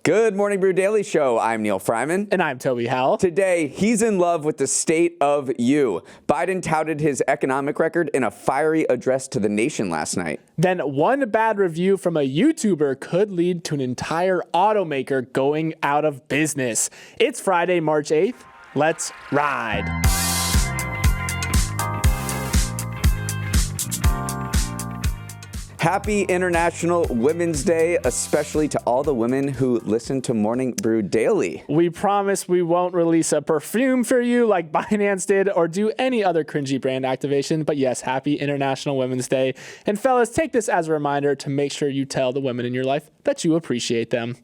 Good Morning Brew Daily Show. I'm Neil Fryman. And I'm Toby Howell. Today, he's in love with the state of you. Biden touted his economic record in a fiery address to the nation last night. Then one bad review from a YouTuber could lead to an entire automaker going out of business. It's Friday, March 8th. Let's ride. Happy International Women's Day, especially to all the women who listen to Morning Brew Daily. We promise we won't release a perfume for you like Binance did or do any other cringy brand activation. But yes, happy International Women's Day. And fellas, take this as a reminder to make sure you tell the women in your life that you appreciate them.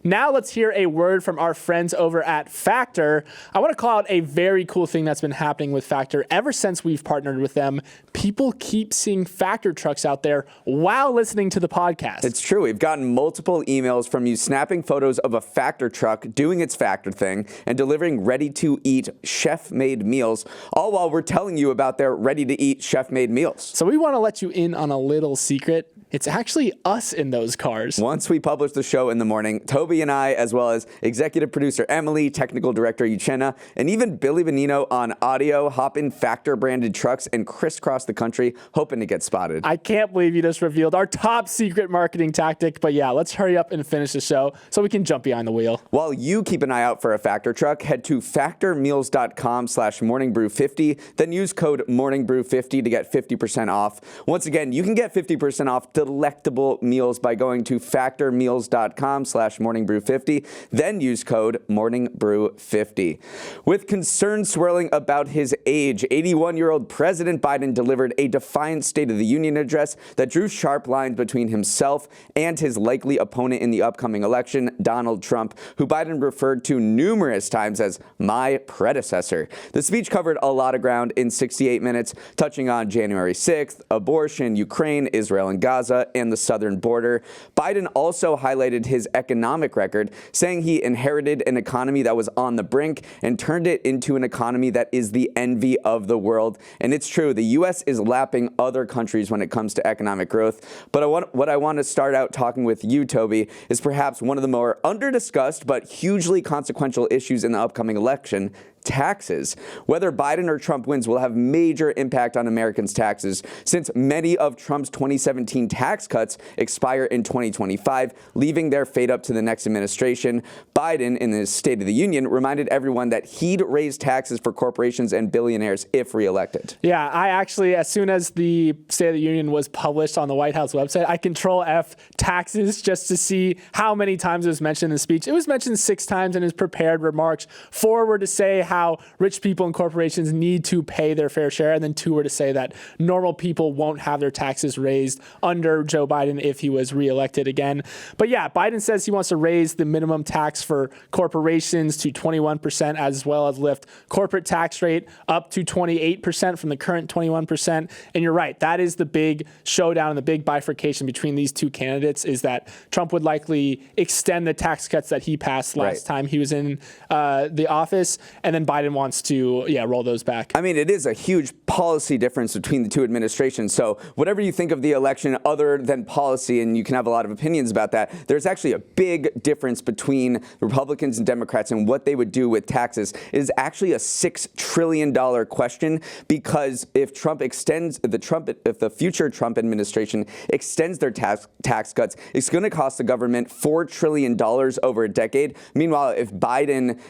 Now let's hear a word from our friends over at Factor. I want to call out a very cool thing that's been happening with Factor ever since we've partnered with them. People keep seeing Factor trucks out there while listening to the podcast. It's true. We've gotten multiple emails from you snapping photos of a Factor truck doing its Factor thing and delivering ready-to-eat chef-made meals, all while we're telling you about their ready-to-eat chef-made meals. So we want to let you in on a little secret. It's actually us in those cars. Once we publish the show in the morning, Toby and I, as well as executive producer Emily, technical director Uchenna, and even Billy Benino on audio, hop in Factor-branded trucks and crisscross the country, hoping to get spotted. I can't believe you just revealed our top secret marketing tactic, but yeah, let's hurry up and finish the show so we can jump behind the wheel. While you keep an eye out for a Factor truck, head to factormeals.com/morningbrew50, then use code morningbrew50 to get 50% off. Once again, you can get 50% off delectable meals by going to factormeals.com/morningbrew50, then use code morningbrew50. With concerns swirling about his age, 81-year-old President Biden delivered a defiant State of the Union address that drew sharp lines between himself and his likely opponent in the upcoming election, Donald Trump, who Biden referred to numerous times as my predecessor. The speech covered a lot of ground in 68 minutes, touching on January 6th, abortion, Ukraine, Israel and Gaza, and the southern border. Biden also highlighted his economic record, saying he inherited an economy that was on the brink and turned it into an economy that is the envy of the world. And it's true, the U.S. is lapping other countries when it comes to economic growth. But what I want to start out talking with you, Toby, is perhaps one of the more under-discussed but hugely consequential issues in the upcoming election: taxes. Whether Biden or Trump wins will have major impact on Americans' taxes, since many of Trump's 2017 tax cuts expire in 2025, leaving their fate up to the next administration. Biden, in his State of the Union, reminded everyone that he'd raise taxes for corporations and billionaires if reelected. Yeah, I actually, as soon as the State of the Union was published on the White House website, I Control F taxes just to see how many times it was mentioned in the speech. It was mentioned 6 times in his prepared remarks. 4 were to say how rich people and corporations need to pay their fair share, and then 2 were to say that normal people won't have their taxes raised under Joe Biden if he was reelected again. But yeah, Biden says he wants to raise the minimum tax for corporations to 21%, as well as lift corporate tax rate up to 28% from the current 21%. And you're right, that is the big showdown and the big bifurcation between these two candidates, is that Trump would likely extend the tax cuts that he passed last time he was in the office, and then Biden wants to, roll those back. I mean, it is a huge policy difference between the two administrations. So whatever you think of the election other than policy, and you can have a lot of opinions about that, there's actually a big difference between Republicans and Democrats and what they would do with taxes. It is actually a $6 trillion question, because if the future Trump administration extends their tax cuts, it's going to cost the government $4 trillion over a decade. Meanwhile, if Biden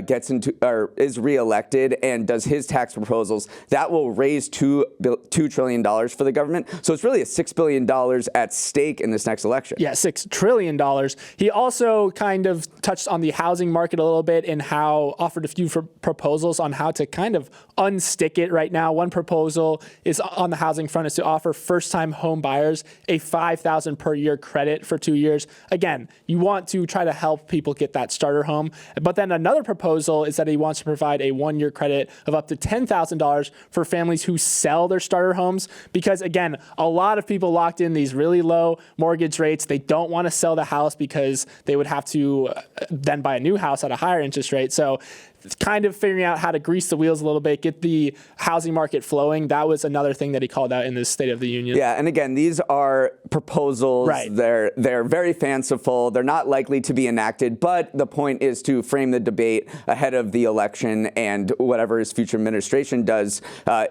gets into or is reelected and does his tax proposals, that will raise $2 trillion for the government. So it's really a $6 billion at stake in this next election. Yeah, $6 trillion. He also kind of touched on the housing market a little bit and offered a few proposals on how to kind of unstick it right now. One proposal is on the housing front is to offer first-time home buyers a $5,000 per year credit for 2 years. Again, you want to try to help people get that starter home. But then another proposal is that he wants to provide a 1-year credit of up to $10,000 for families who sell their starter homes. Because again, a lot of people locked in these really low mortgage rates. They don't want to sell the house because they would have to then buy a new house at a higher interest rate. So kind of figuring out how to grease the wheels a little bit, get the housing market flowing. That was another thing that he called out in the State of the Union. Yeah, and again, these are proposals. Right. They're very fanciful. They're not likely to be enacted, but the point is to frame the debate ahead of the election, and whatever his future administration does,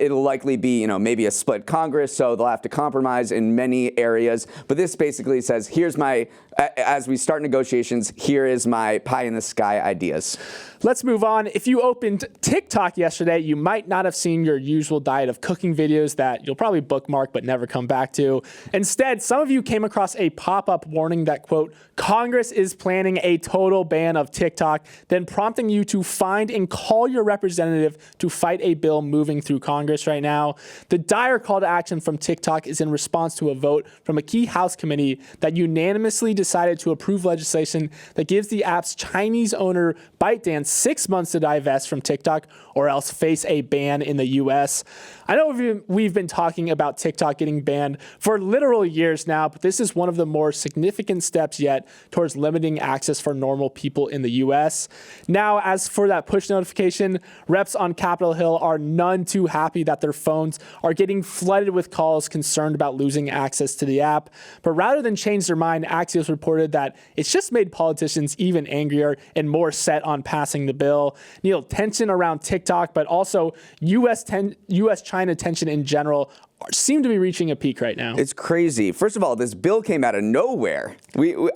it'll likely be, maybe a split Congress, so they'll have to compromise in many areas. But this basically says, here's my, as we start negotiations, here is my pie in the sky ideas. Let's move on. If you opened TikTok yesterday, you might not have seen your usual diet of cooking videos that you'll probably bookmark but never come back to. Instead, some of you came across a pop-up warning that, quote, Congress is planning a total ban of TikTok, then prompting you to find and call your representative to fight a bill moving through Congress right now. The dire call to action from TikTok is in response to a vote from a key House committee that unanimously decided to approve legislation that gives the app's Chinese owner ByteDance 6 months to divest from TikTok or else face a ban in the U.S. I know we've been talking about TikTok getting banned for literal years now, but this is one of the more significant steps yet towards limiting access for normal people in the U.S. Now, as for that push notification, reps on Capitol Hill are none too happy that their phones are getting flooded with calls concerned about losing access to the app. But rather than change their mind, Axios reported that it's just made politicians even angrier and more set on passing the bill. Neil, tension around TikTok, but also U.S.-China tension in general seem to be reaching a peak right now. It's crazy. First of all, this bill came out of nowhere.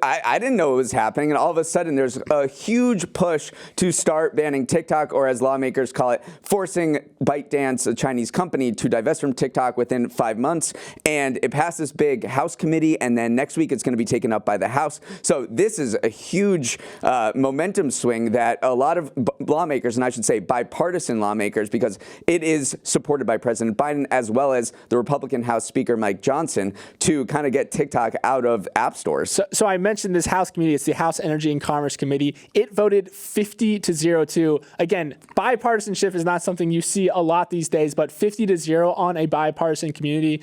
I didn't know it was happening, and all of a sudden there's a huge push to start banning TikTok, or as lawmakers call it, forcing ByteDance, a Chinese company, to divest from TikTok within 5 months. And it passed this big House committee, and then next week it's going to be taken up by the House. So this is a huge momentum swing that a lot of lawmakers, and I should say bipartisan lawmakers, because it is supported by President Biden as well as the Republican House Speaker Mike Johnson, to kind of get TikTok out of app stores. So I mentioned this House committee. It's the House Energy and Commerce Committee. It voted 50-0. Again, bipartisanship is not something you see a lot these days, but 50-0 on a bipartisan committee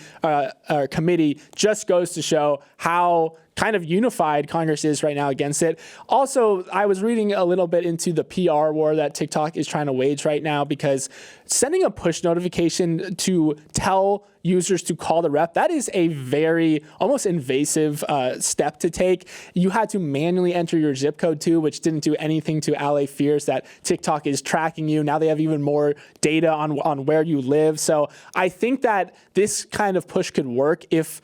just goes to show how kind of unified Congress is right now against it. Also, I was reading a little bit into the PR war that TikTok is trying to wage right now, because sending a push notification to tell users to call the rep, that is a very almost invasive step to take. You had to manually enter your zip code too, which didn't do anything to allay fears that TikTok is tracking you. Now they have even more data on where you live. So I think that this kind of push could work if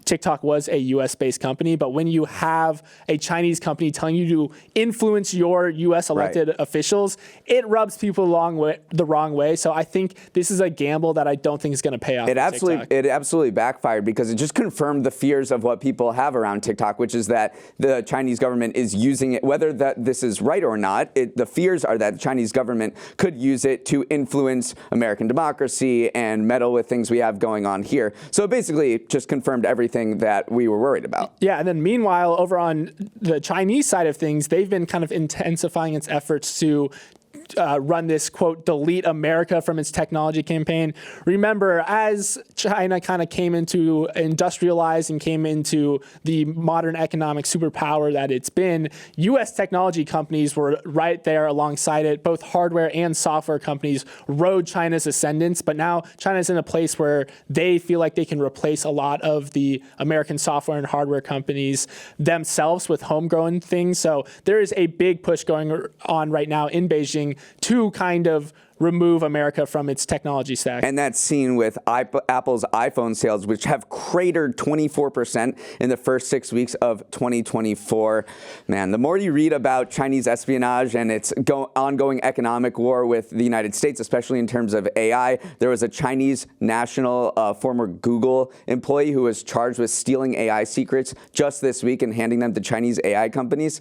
TikTok was a US-based company, but when you have a Chinese company telling you to influence your US elected officials, it rubs people the wrong way. So I think this is a gamble that I don't think is going to pay off. It absolutely backfired, because it just confirmed the fears of what people have around TikTok, which is that the Chinese government is using it. Whether this is right or not, the fears are that the Chinese government could use it to influence American democracy and meddle with things we have going on here. So basically, it just confirmed everything that we were worried about. Yeah, and then meanwhile, over on the Chinese side of things, they've been kind of intensifying its efforts to run this, quote, delete America from its technology campaign. Remember, as China kind of came into industrialized and came into the modern economic superpower that it's been, U.S. technology companies were right there alongside it. Both hardware and software companies rode China's ascendance, but now China's in a place where they feel like they can replace a lot of the American software and hardware companies themselves with homegrown things. So there is a big push going on right now in Beijing to kind of remove America from its technology stack. And that's seen with Apple's iPhone sales, which have cratered 24% in the first 6 weeks of 2024. Man, the more you read about Chinese espionage and its ongoing economic war with the United States, especially in terms of AI, there was a Chinese national former Google employee who was charged with stealing AI secrets just this week and handing them to Chinese AI companies.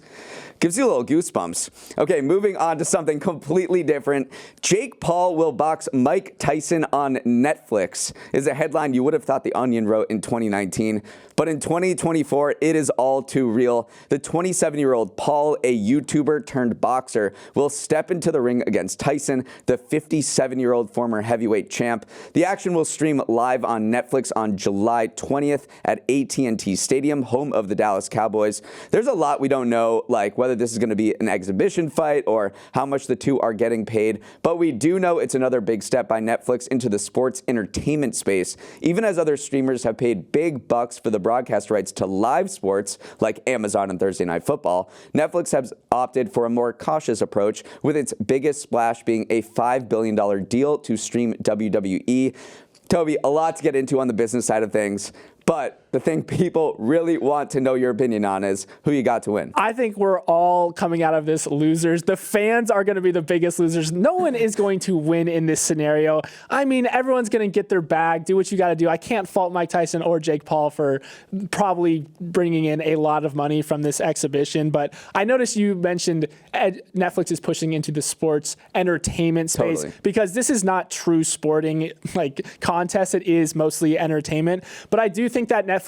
Gives you a little goosebumps. Okay, moving on to something completely different. Jake Paul will box Mike Tyson on Netflix is a headline you would have thought The Onion wrote in 2019. But in 2024, it is all too real. The 27-year-old Paul, a YouTuber turned boxer, will step into the ring against Tyson, the 57-year-old former heavyweight champ. The action will stream live on Netflix on July 20th at AT&T Stadium, home of the Dallas Cowboys. There's a lot we don't know, like whether this is going to be an exhibition fight or how much the two are getting paid, but we do know it's another big step by Netflix into the sports entertainment space. Even as other streamers have paid big bucks for the broadcast rights to live sports, like Amazon and Thursday Night Football, Netflix has opted for a more cautious approach, with its biggest splash being a $5 billion deal to stream WWE. Toby, a lot to get into on the business side of things, but the thing people really want to know your opinion on is who you got to win. I think we're all coming out of this losers. The fans are going to be the biggest losers. No one is going to win in this scenario. I mean, everyone's going to get their bag, do what you got to do. I can't fault Mike Tyson or Jake Paul for probably bringing in a lot of money from this exhibition. But I noticed you mentioned Netflix is pushing into the sports entertainment space because this is not true sporting contest. It is mostly entertainment. But I do think that Netflix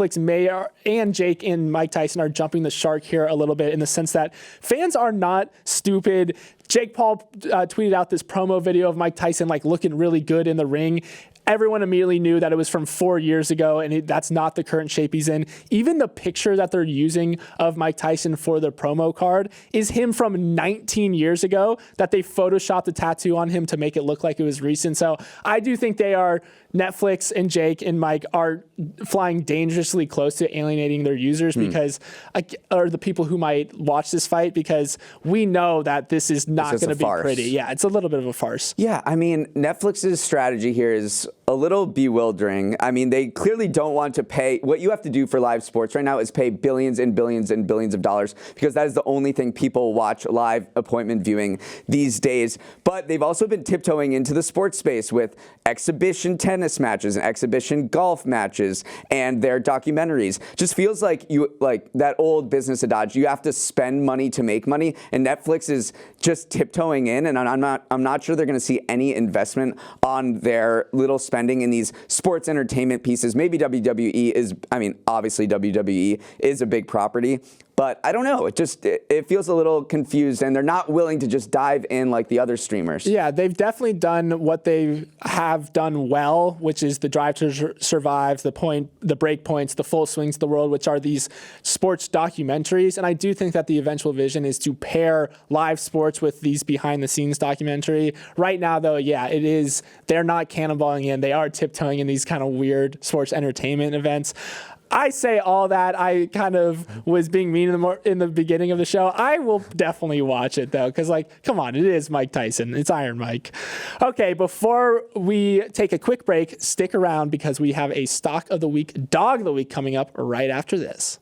and Jake and Mike Tyson are jumping the shark here a little bit in the sense that fans are not stupid. Jake Paul tweeted out this promo video of Mike Tyson looking really good in the ring. Everyone immediately knew that it was from 4 years ago, and that's not the current shape he's in. Even the picture that they're using of Mike Tyson for the promo card is him from 19 years ago that they photoshopped a tattoo on him to make it look like it was recent. So I do think Netflix and Jake and Mike are flying dangerously close to alienating their users or the people who might watch this fight, because we know that this is not going to be pretty. Yeah, it's a little bit of a farce. Yeah, I mean, Netflix's strategy here is a little bewildering. I mean, they clearly don't want to pay. What you have to do for live sports right now is pay billions and billions and billions of dollars, because that is the only thing people watch live appointment viewing these days. But they've also been tiptoeing into the sports space with exhibition tennis matches and exhibition golf matches and their documentaries. Just feels like that old business adage, you have to spend money to make money, and Netflix is just tiptoeing in, and I'm not sure they're going to see any investment on their little spending in these sports entertainment pieces. Maybe obviously WWE is a big property, but I don't know. It feels a little confused, and they're not willing to just dive in like the other streamers. Yeah, they've definitely done what they have done well, which is the Drive to Survive, the Break Points, the Full Swings of the World, which are these sports documentaries. And I do think that the eventual vision is to pair live sports with these behind-the-scenes documentary. Right now, though, yeah, it is. They're not cannonballing in. They are tiptoeing in these kind of weird sports entertainment events. I say all that. I kind of was being mean in the beginning of the show. I will definitely watch it, though, because, come on, it is Mike Tyson. It's Iron Mike. Okay, before we take a quick break, stick around because we have a Stock of the Week, Dog of the Week coming up right after this.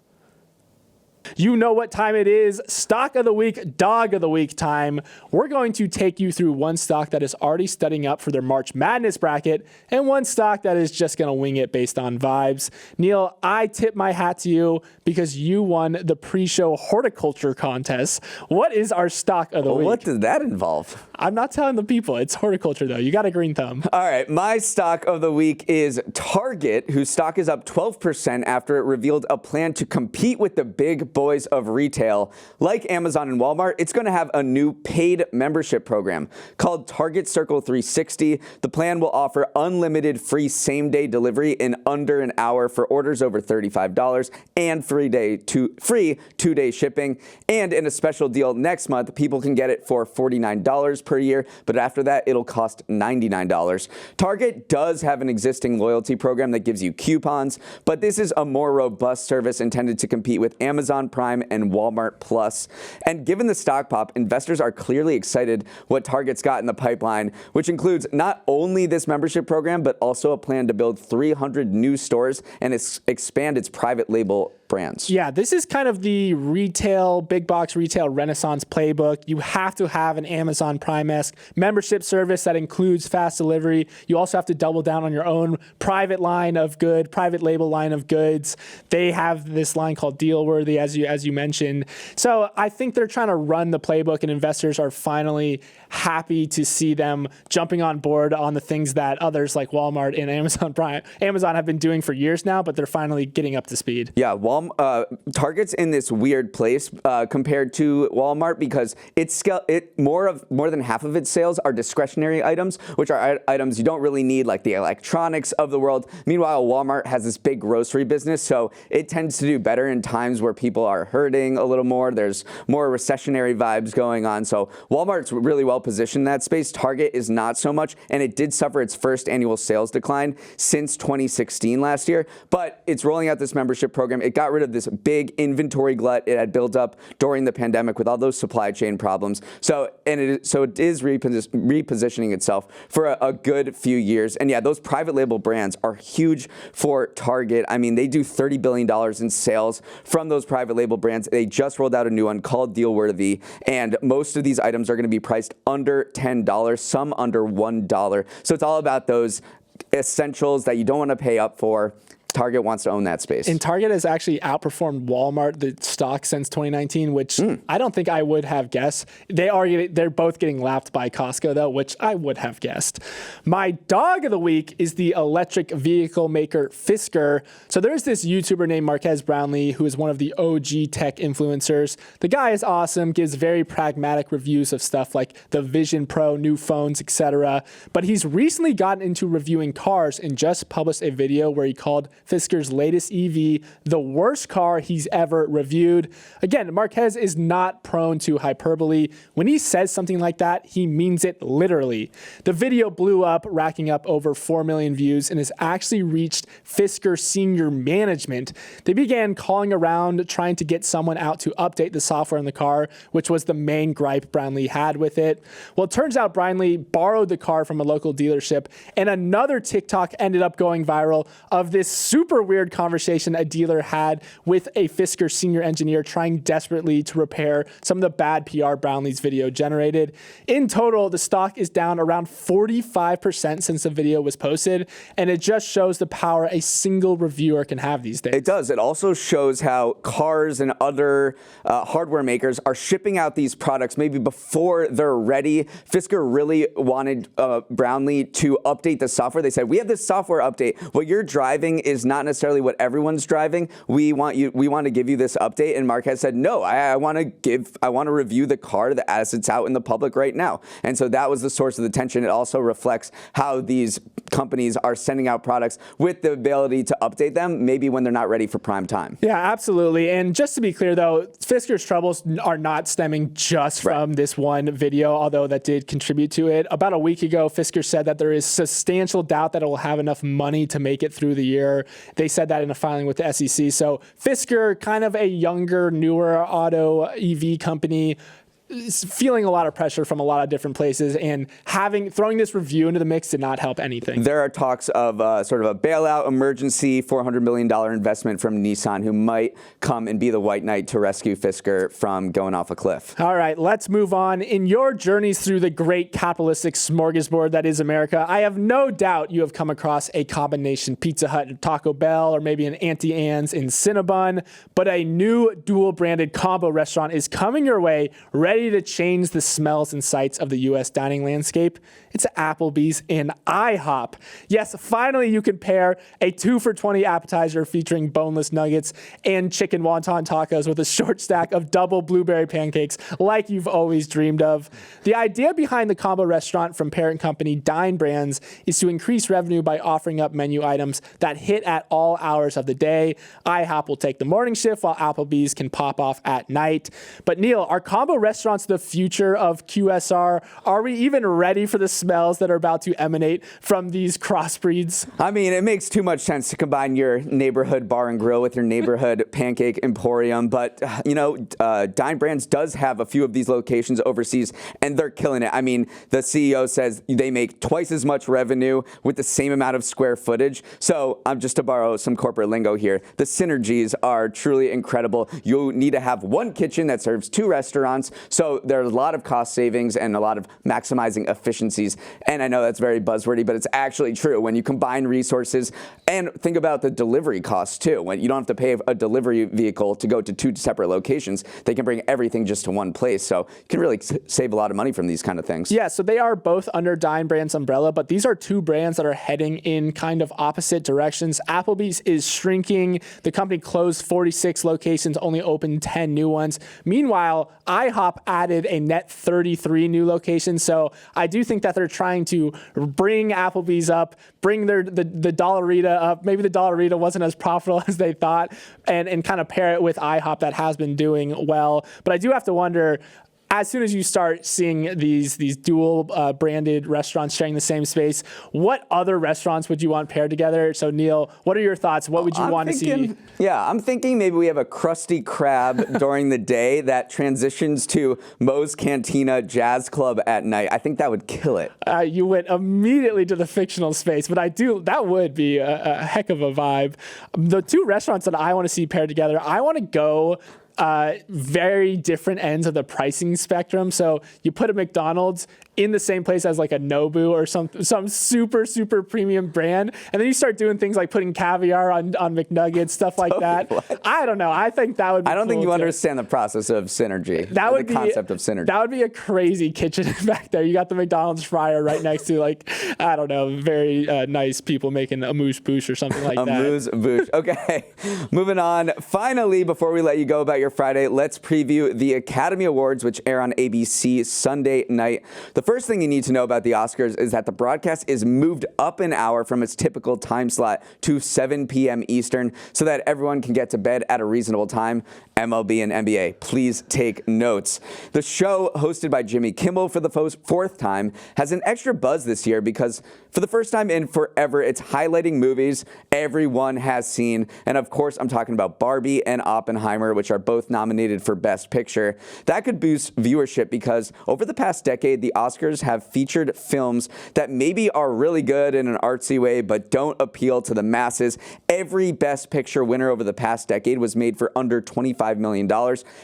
You know what time it is. Stock of the Week, Dog of the Week time. We're going to take you through one stock that is already studying up for their March Madness bracket and one stock that is just going to wing it based on vibes. Neil, I tip my hat to you because you won the pre-show horticulture contest. What is our stock of the week? What does that involve? I'm not telling the people. It's horticulture, though. You got a green thumb. All right. My stock of the week is Target, whose stock is up 12% after it revealed a plan to compete with the big boys of retail. Like Amazon and Walmart, it's going to have a new paid membership program called Target Circle 360. The plan will offer unlimited free same-day delivery in under an hour for orders over $35 and free two-day shipping. And in a special deal next month, people can get it for $49 per year, but after that, it'll cost $99. Target does have an existing loyalty program that gives you coupons, but this is a more robust service intended to compete with Amazon Prime and Walmart Plus. And given the stock pop, investors are clearly excited what Target's got in the pipeline, which includes not only this membership program, but also a plan to build 300 new stores and expand its private label brands. Yeah, this is kind of the big box retail renaissance playbook. You have to have an Amazon Prime-esque membership service that includes fast delivery. You also have to double down on your own private label line of goods. They have this line called Dealworthy, as you mentioned. So I think they're trying to run the playbook, and investors are finally happy to see them jumping on board on the things that others like Walmart and Amazon have been doing for years now, but they're finally getting up to speed. Yeah, Walmart Target's in this weird place compared to Walmart because more than half of its sales are discretionary items, which are items you don't really need, like the electronics of the world. Meanwhile, Walmart has this big grocery business, so it tends to do better in times where people are hurting a little more. There's more recessionary vibes going on. So Walmart's really well positioned in that space. Target is not so much, and it did suffer its first annual sales decline since 2016 last year, but it's rolling out this membership program. It got rid of this big inventory glut it had built up during the pandemic with all those supply chain problems. So it is repositioning itself for a good few years. And yeah, those private label brands are huge for Target. I mean, they do $30 billion in sales from those private label brands. They just rolled out a new one called Dealworthy, and most of these items are going to be priced under $10, some under $1. So it's all about those essentials that you don't want to pay up for. Target wants to own that space. And Target has actually outperformed Walmart, the stock, since 2019, which I don't think I would have guessed. They're both getting lapped by Costco, though, which I would have guessed. My dog of the week is the electric vehicle maker Fisker. So there's this YouTuber named Marques Brownlee, who is one of the OG tech influencers. The guy is awesome, gives very pragmatic reviews of stuff like the Vision Pro, new phones, etc. But he's recently gotten into reviewing cars and just published a video where he called Fisker's latest EV the worst car he's ever reviewed. Again, Marquez is not prone to hyperbole. When he says something like that, he means it literally. The video blew up, racking up over 4 million views, and has actually reached Fisker senior management. They began calling around, trying to get someone out to update the software in the car, which was the main gripe Brownlee had with it. Well, it turns out Brownlee borrowed the car from a local dealership, and another TikTok ended up going viral of this super weird conversation a dealer had with a Fisker senior engineer trying desperately to repair some of the bad PR Brownlee's video generated. In total, the stock is down around 45% since the video was posted, and it just shows the power a single reviewer can have these days. It does. It also shows how cars and other hardware makers are shipping out these products maybe before they're ready. Fisker really wanted Brownlee to update the software. They said, we have this software update. What you're driving is not necessarily what everyone's driving. We want to give you this update. And Marquez said, no, I want to review the car as it's out in the public right now. And so that was the source of the tension. It also reflects how these companies are sending out products with the ability to update them, maybe when they're not ready for prime time. Yeah, absolutely. And just to be clear, though, Fisker's troubles are not stemming just from this one video, although that did contribute to it. About a week ago, Fisker said that there is substantial doubt that it will have enough money to make it through the year. They said that in a filing with the SEC. So Fisker, kind of a younger, newer auto EV company, is feeling a lot of pressure from a lot of different places, and throwing this review into the mix did not help anything. There are talks of sort of a bailout emergency $400 million investment from Nissan, who might come and be the white knight to rescue Fisker from going off a cliff. All right, let's move on. In your journeys through the great capitalistic smorgasbord that is America, I have no doubt you have come across a combination Pizza Hut and Taco Bell, or maybe an Auntie Anne's in Cinnabon, but a new dual-branded combo restaurant is coming your way, ready to change the smells and sights of the U.S. dining landscape. It's Applebee's and IHOP. Yes, finally you can pair a 2-for-$20 appetizer featuring boneless nuggets and chicken wonton tacos with a short stack of double blueberry pancakes like you've always dreamed of. The idea behind the combo restaurant from parent company Dine Brands is to increase revenue by offering up menu items that hit at all hours of the day. IHOP will take the morning shift while Applebee's can pop off at night. But Neil, are combo restaurants the future of QSR? Are we even ready for the smells that are about to emanate from these crossbreeds? I mean, it makes too much sense to combine your neighborhood bar and grill with your neighborhood pancake emporium. But, Dine Brands does have a few of these locations overseas, and they're killing it. I mean, the CEO says they make twice as much revenue with the same amount of square footage. So just to borrow some corporate lingo here, the synergies are truly incredible. You need to have one kitchen that serves 2 restaurants. So there's a lot of cost savings and a lot of maximizing efficiencies. And I know that's very buzzwordy, but it's actually true. When you combine resources and think about the delivery costs too, when you don't have to pay a delivery vehicle to go to 2 separate locations, they can bring everything just to one place. So you can really save a lot of money from these kind of things. Yeah, so they are both under Dine Brands umbrella, but these are two brands that are heading in kind of opposite directions. Applebee's is shrinking. The company closed 46 locations, only opened 10 new ones. Meanwhile, IHOP added a net 33 new locations. So I do think that they're trying to bring Applebee's up, bring the Dollarita up. Maybe the Dollarita wasn't as profitable as they thought, and kind of pair it with IHOP that has been doing well. But I do have to wonder, as soon as you start seeing these dual branded restaurants sharing the same space, what other restaurants would you want paired together? So Neil, what are your thoughts? What would you want to see? Yeah, I'm thinking maybe we have a Krusty Krab during the day that transitions to Moe's Cantina Jazz Club at night. I think that would kill it. You went immediately to the fictional space, but that would be a heck of a vibe. The two restaurants that I want to see paired together, I want to go very different ends of the pricing spectrum. So you put a McDonald's in the same place as like a Nobu or some super, super premium brand. And then you start doing things like putting caviar on McNuggets, stuff like that. What? I don't know. I think that would be I don't cool think you too. Understand the process of synergy. That would the concept of synergy. That would be a crazy kitchen back there. You got the McDonald's fryer right next to, like, I don't know, very nice people making a moose bouche or something like that. A moose bouche. Okay. Moving on. Finally, before we let you go about your Friday, let's preview the Academy Awards, which air on ABC Sunday night. The first thing you need to know about the Oscars is that the broadcast is moved up an hour from its typical time slot to 7 p.m. Eastern so that everyone can get to bed at a reasonable time. MLB and NBA, please take notes. The show, hosted by Jimmy Kimmel for the fourth time, has an extra buzz this year because for the first time in forever, it's highlighting movies everyone has seen. And of course, I'm talking about Barbie and Oppenheimer, which are both nominated for Best Picture. That could boost viewership because over the past decade, the Oscars have featured films that maybe are really good in an artsy way, but don't appeal to the masses. Every Best Picture winner over the past decade was made for under $25 million.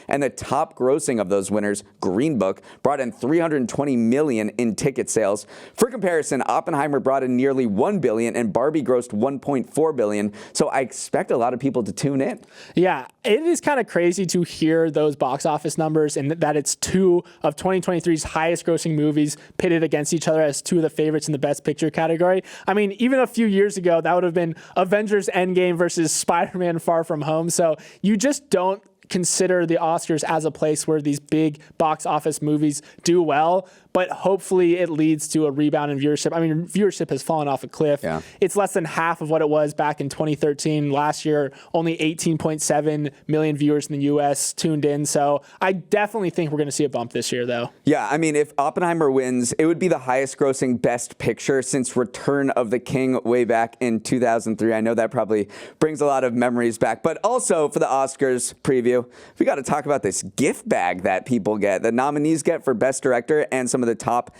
And the top grossing of those winners, Green Book, brought in $320 million in ticket sales. For comparison, Oppenheimer brought in nearly $1 billion and Barbie grossed $1.4 billion. So I expect a lot of people to tune in. Yeah, it is kind of crazy to hear those box office numbers and that it's two of 2023's highest grossing movies pitted against each other as two of the favorites in the Best Picture category. I mean, even a few years ago, that would have been Avengers Endgame versus Spider-Man Far From Home. So you just don't consider the Oscars as a place where these big box office movies do well, but hopefully it leads to a rebound in viewership. I mean, viewership has fallen off a cliff. Yeah. It's less than half of what it was back in 2013. Last year, only 18.7 million viewers in the U.S. tuned in. So I definitely think we're going to see a bump this year, though. Yeah, I mean, if Oppenheimer wins, it would be the highest grossing Best Picture since Return of the King way back in 2003. I know that probably brings a lot of memories back. But also for the Oscars preview, we got to talk about this gift bag that people get, the nominees get for Best Director and some of the top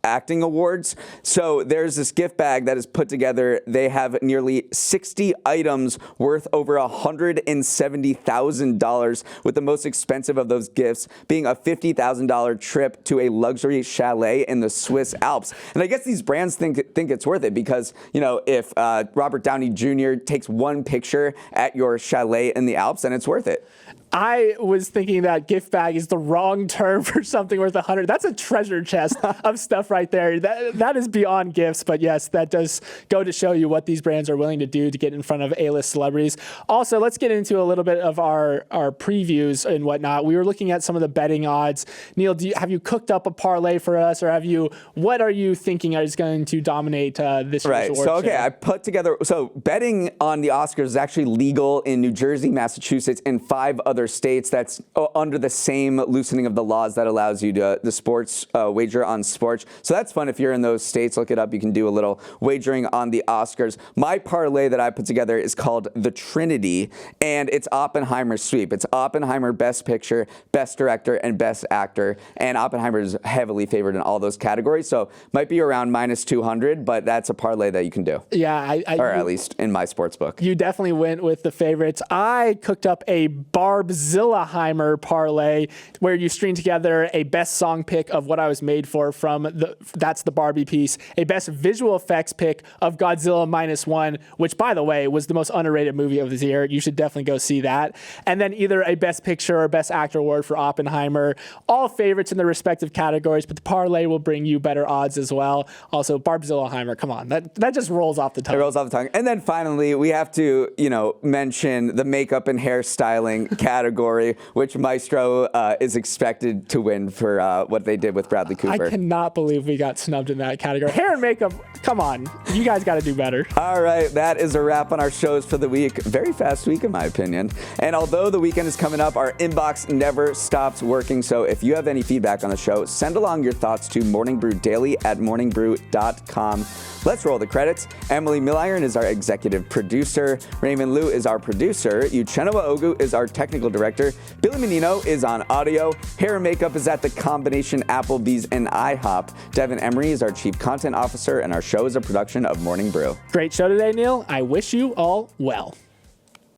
acting awards. So there's this gift bag that is put together. They have nearly 60 items worth over $170,000, with the most expensive of those gifts being a $50,000 trip to a luxury chalet in the Swiss Alps. And I guess these brands think it's worth it because, you know, if Robert Downey Jr. takes one picture at your chalet in the Alps, then it's worth it. I was thinking that gift bag is the wrong term for something worth $100. That's a treasure chest of stuff right there. That is beyond gifts, but yes, that does go to show you what these brands are willing to do to get in front of A-list celebrities. Also, let's get into a little bit of our previews and whatnot. We were looking at some of the betting odds. Neil, have you cooked up a parlay for us, or what are you thinking is going to dominate this year's awards So, okay, show? I put together, so betting on the Oscars is actually legal in New Jersey, Massachusetts, and 5 other states. That's under the same loosening of the laws that allows you to the sports wager on sports. So that's fun. If you're in those states, look it up. You can do a little wagering on the Oscars. My parlay that I put together is called the Trinity, and it's Oppenheimer's sweep. It's Oppenheimer Best Picture, Best Director, and Best Actor. And Oppenheimer is heavily favored in all those categories. So might be around minus 200, but that's a parlay that you can do. Yeah, or at least in my sports book. You definitely went with the favorites. I cooked up a Barbie Barbzillaheimer parlay, where you string together a best song pick of What I Was Made For that's the Barbie piece, a best visual effects pick of Godzilla -1, which, by the way, was the most underrated movie of the year. You should definitely go see that. And then either a best picture or best actor award for Oppenheimer. All favorites in their respective categories, but the parlay will bring you better odds as well. Also, Barbzillaheimer, come on, that just rolls off the tongue. It rolls off the tongue. And then finally, we have to, mention the makeup and hairstyling category, which Maestro is expected to win for what they did with Bradley Cooper. I cannot believe we got snubbed in that category. Hair and makeup, come on. You guys got to do better. All right, that is a wrap on our shows for the week. Very fast week, in my opinion. And although the weekend is coming up, our inbox never stops working. So if you have any feedback on the show, send along your thoughts to morningbrewdaily@morningbrew.com. Let's roll the credits. Emily Milliron is our executive producer. Raymond Liu is our producer. Uchenna Ogu is our technical director. Billy Menino is on audio. Hair and makeup is at the combination Applebee's and IHOP. Devin Emery is our chief content officer, and our show is a production of Morning Brew. Great show today, Neil. I wish you all well.